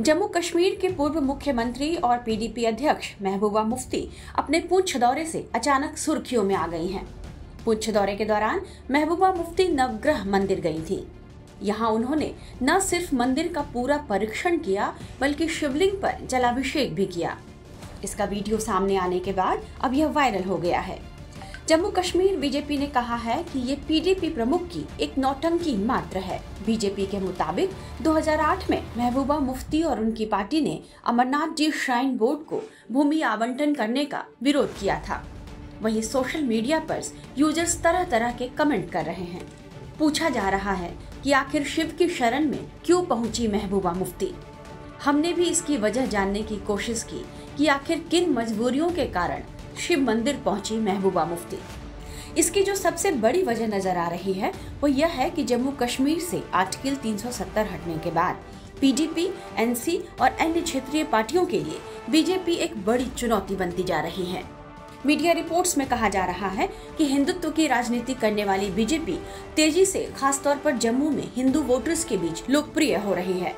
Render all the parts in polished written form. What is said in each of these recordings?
जम्मू कश्मीर के पूर्व मुख्यमंत्री और पीडीपी अध्यक्ष महबूबा मुफ्ती अपने पुंछ दौरे से अचानक सुर्खियों में आ गई हैं। पुंछ दौरे के दौरान महबूबा मुफ्ती नवग्रह मंदिर गई थी। यहाँ उन्होंने न सिर्फ मंदिर का पूरा परीक्षण किया बल्कि शिवलिंग पर जलाभिषेक भी किया। इसका वीडियो सामने आने के बाद अब यह वायरल हो गया है। जम्मू कश्मीर बीजेपी ने कहा है कि ये पीडीपी प्रमुख की एक नौटंकी मात्र है। बीजेपी के मुताबिक 2008 में महबूबा मुफ्ती और उनकी पार्टी ने अमरनाथ जी श्राइन बोर्ड को भूमि आवंटन करने का विरोध किया था। वहीं सोशल मीडिया पर यूजर्स तरह तरह के कमेंट कर रहे हैं। पूछा जा रहा है कि आखिर शिव की शरण में क्यों पहुंची महबूबा मुफ्ती। हमने भी इसकी वजह जानने की कोशिश की कि आखिर किन मजबूरियों के कारण शिव मंदिर पहुंची महबूबा मुफ्ती। इसकी जो सबसे बड़ी वजह नजर आ रही है वो यह है कि जम्मू कश्मीर से आर्टिकल 370 हटने के बाद पीडीपी, एनसी और अन्य क्षेत्रीय पार्टियों के लिए बीजेपी एक बड़ी चुनौती बनती जा रही है। मीडिया रिपोर्ट्स में कहा जा रहा है कि हिंदुत्व की राजनीति करने वाली बीजेपी तेजी से खासतौर पर जम्मू में हिंदू वोटर्स के बीच लोकप्रिय हो रही है।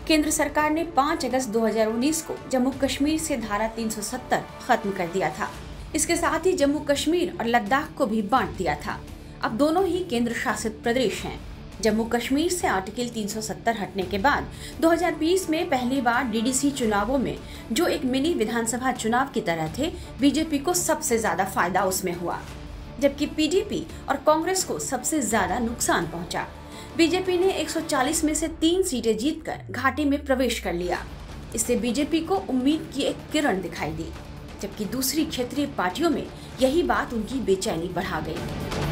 केंद्र सरकार ने 5 अगस्त 2019 को जम्मू कश्मीर से धारा 370 खत्म कर दिया था। इसके साथ ही जम्मू कश्मीर और लद्दाख को भी बांट दिया था। अब दोनों ही केंद्र शासित प्रदेश हैं। जम्मू कश्मीर से आर्टिकल 370 हटने के बाद 2020 में पहली बार डीडीसी चुनावों में जो एक मिनी विधानसभा चुनाव की तरह थे, बीजेपी को सबसे ज्यादा फायदा उसमें हुआ, जबकि पीडीपी और कांग्रेस को सबसे ज्यादा नुकसान पहुंचा। बीजेपी ने 140 में से 3 सीटें जीतकर घाटी में प्रवेश कर लिया। इससे बीजेपी को उम्मीद की एक किरण दिखाई दी, जबकि दूसरी क्षेत्रीय पार्टियों में यही बात उनकी बेचैनी बढ़ा गई।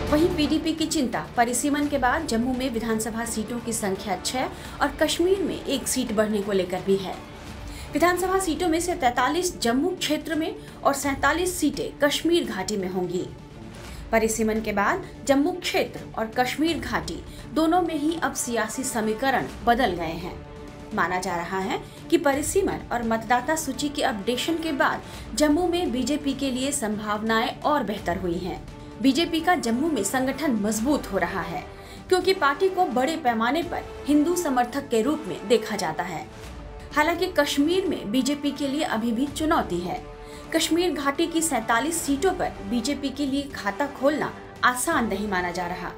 वहीं पीडीपी की चिंता परिसीमन के बाद जम्मू में विधानसभा सीटों की संख्या 6 और कश्मीर में 1 सीट बढ़ने को लेकर भी है। विधानसभा सीटों में से 43 जम्मू क्षेत्र में और 47 सीटें कश्मीर घाटी में होंगी। परिसीमन के बाद जम्मू क्षेत्र और कश्मीर घाटी दोनों में ही अब सियासी समीकरण बदल गए हैं। माना जा रहा है कि परिसीमन और मतदाता सूची के अपडेशन के बाद जम्मू में बीजेपी के लिए संभावनाएं और बेहतर हुई हैं। बीजेपी का जम्मू में संगठन मजबूत हो रहा है क्योंकि पार्टी को बड़े पैमाने पर हिंदू समर्थक के रूप में देखा जाता है। हालांकि कश्मीर में बीजेपी के लिए अभी भी चुनौती है। कश्मीर घाटी की 47 सीटों पर बीजेपी के लिए खाता खोलना आसान नहीं माना जा रहा,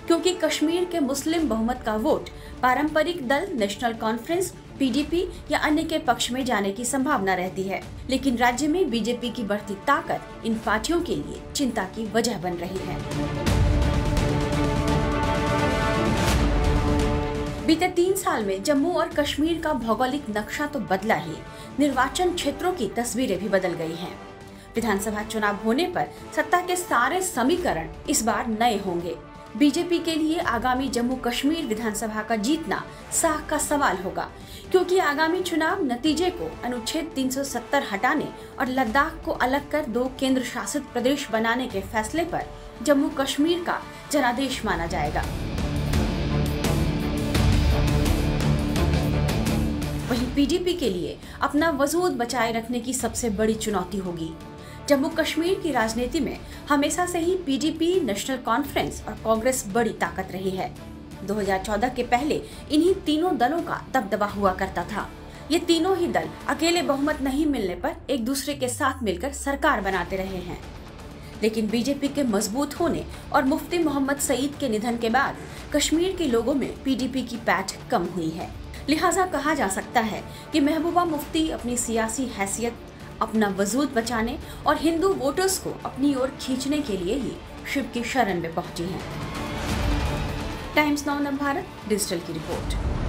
क्योंकि कश्मीर के मुस्लिम बहुमत का वोट पारंपरिक दल नेशनल कॉन्फ्रेंस, पीडीपी या अन्य के पक्ष में जाने की संभावना रहती है। लेकिन राज्य में बीजेपी की बढ़ती ताकत इन पार्टियों के लिए चिंता की वजह बन रही है। बीते 3 साल में जम्मू और कश्मीर का भौगोलिक नक्शा तो बदला ही, निर्वाचन क्षेत्रों की तस्वीरें भी बदल गई हैं। विधानसभा चुनाव होने पर सत्ता के सारे समीकरण इस बार नए होंगे। बीजेपी के लिए आगामी जम्मू कश्मीर विधानसभा का जीतना साख का सवाल होगा, क्योंकि आगामी चुनाव नतीजे को अनुच्छेद 370 हटाने और लद्दाख को अलग कर 2 केंद्र शासित प्रदेश बनाने के फैसले पर जम्मू कश्मीर का जनादेश माना जाएगा। वहीं पीडीपी के लिए अपना वजूद बचाए रखने की सबसे बड़ी चुनौती होगी। जम्मू कश्मीर की राजनीति में हमेशा से ही पीडीपी, नेशनल कॉन्फ्रेंस और कांग्रेस बड़ी ताकत रही है। 2014 के पहले इन्हीं तीनों दलों का दबदबा हुआ करता था। ये तीनों ही दल अकेले बहुमत नहीं मिलने पर एक दूसरे के साथ मिलकर सरकार बनाते रहे हैं। लेकिन बीजेपी के मजबूत होने और मुफ्ती मोहम्मद सईद के निधन के बाद कश्मीर के लोगों में पीडीपी की पैठ कम हुई है। लिहाजा कहा जा सकता है कि महबूबा मुफ्ती अपनी सियासी हैसियत, अपना वजूद बचाने और हिंदू वोटर्स को अपनी ओर खींचने के लिए ही शिव की शरण में पहुंची हैं। टाइम्स नाउ नवभारत डिजिटल की रिपोर्ट।